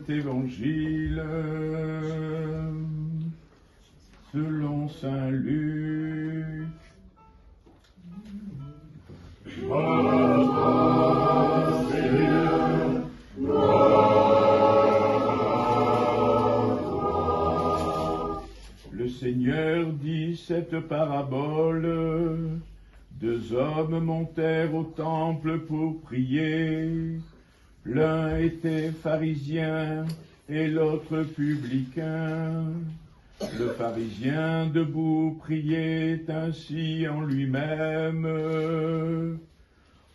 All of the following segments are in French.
Évangile selon saint Luc. Le Seigneur dit cette parabole. 2 hommes montèrent au temple pour prier. L'un était pharisien et l'autre publicain. Le pharisien debout priait ainsi en lui-même.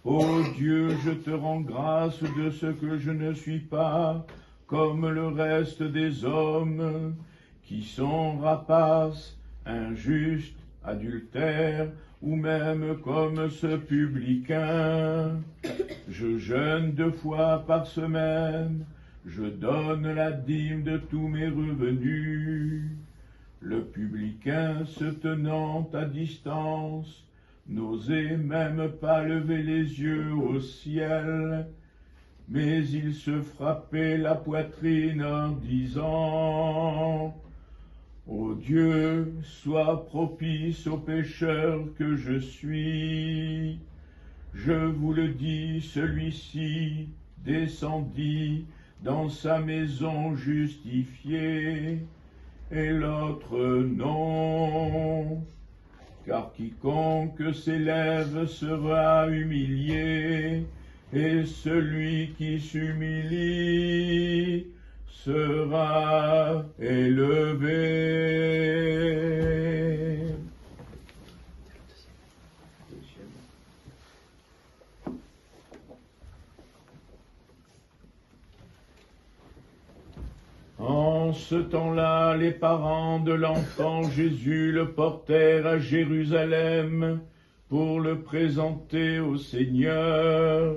Ô Dieu, je te rends grâce de ce que je ne suis pas comme le reste des hommes, qui sont rapaces, injustes, adultères, ou même comme ce publicain. Je jeûne 2 fois par semaine, je donne la dîme de tous mes revenus. Le publicain, se tenant à distance, n'osait même pas lever les yeux au ciel, mais il se frappait la poitrine en disant: Ô Dieu, sois propice au pécheur que je suis. Je vous le dis, celui-ci descendit dans sa maison justifié, et l'autre non. Car quiconque s'élève sera humilié, et celui qui s'humilie sera élevé. En ce temps-là, les parents de l'enfant Jésus le portèrent à Jérusalem pour le présenter au Seigneur,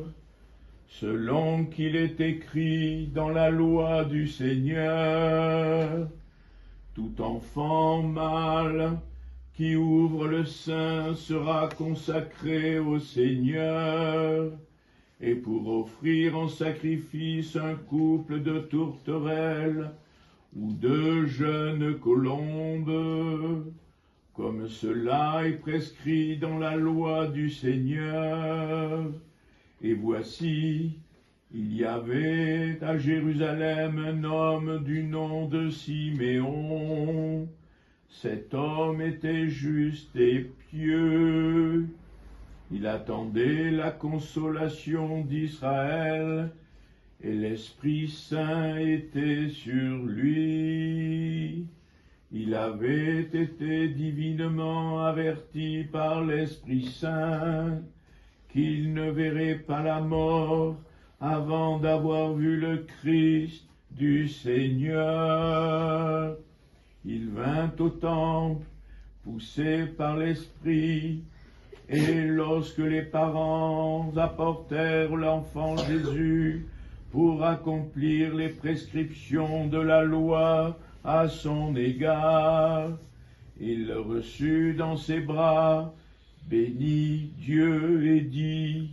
selon qu'il est écrit dans la loi du Seigneur. Tout enfant mâle qui ouvre le sein sera consacré au Seigneur, et pour offrir en sacrifice un couple de tourterelles ou 2 jeunes colombes, comme cela est prescrit dans la loi du Seigneur. Et voici, il y avait à Jérusalem un homme du nom de Siméon. Cet homme était juste et pieux. Il attendait la consolation d'Israël, et l'Esprit Saint était sur lui. Il avait été divinement averti par l'Esprit Saint qu'il ne verrait pas la mort avant d'avoir vu le Christ du Seigneur. Il vint au temple, poussé par l'Esprit, et lorsque les parents apportèrent l'enfant Jésus pour accomplir les prescriptions de la loi à son égard, il le reçut dans ses bras, bénit Dieu et dit: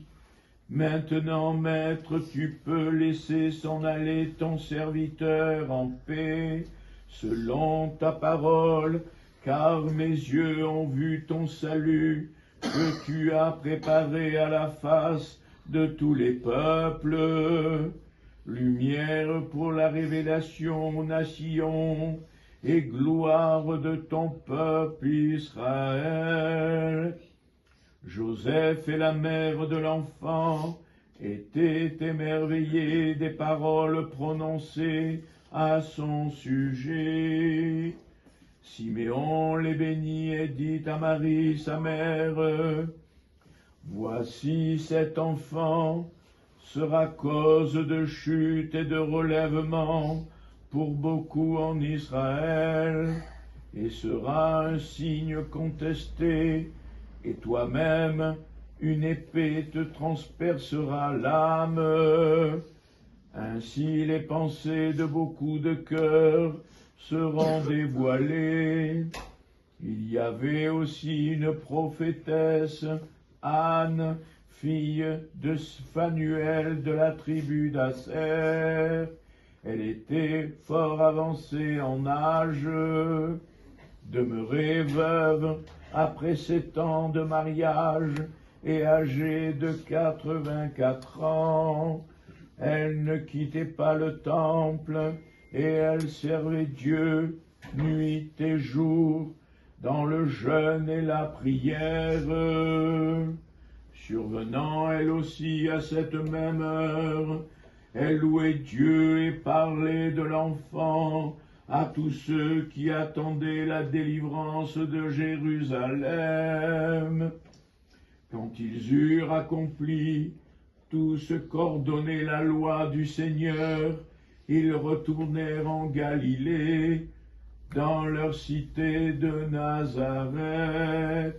Maintenant, Maître, tu peux laisser s'en aller ton serviteur en paix, selon ta parole, car mes yeux ont vu ton salut, que tu as préparé à la face de tous les peuples, lumière pour la révélation aux nations, et gloire de ton peuple Israël. Joseph et la mère de l'enfant étaient émerveillés des paroles prononcées à son sujet. Siméon les bénit et dit à Marie, sa mère: Voici cet enfant sera cause de chute et de relèvement pour beaucoup en Israël, et sera un signe contesté, et toi-même une épée te transpercera l'âme. Ainsi les pensées de beaucoup de cœurs seront dévoilées. Il y avait aussi une prophétesse, Anne, fille de Phanuel de la tribu d'Aser. Elle était fort avancée en âge, demeurée veuve après 7 ans de mariage et âgée de 84 ans. Elle ne quittait pas le temple et elle servait Dieu nuit et jour dans le jeûne et la prière. Survenant elle aussi à cette même heure, elle louait Dieu et parlait de l'enfant à tous ceux qui attendaient la délivrance de Jérusalem. Quand ils eurent accompli tout ce qu'ordonnait la loi du Seigneur, ils retournèrent en Galilée, dans leur cité de Nazareth.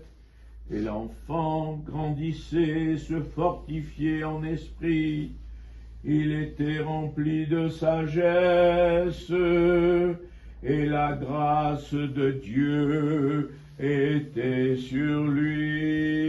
Et l'enfant grandissait, se fortifiait en esprit. Il était rempli de sagesse, et la grâce de Dieu était sur lui.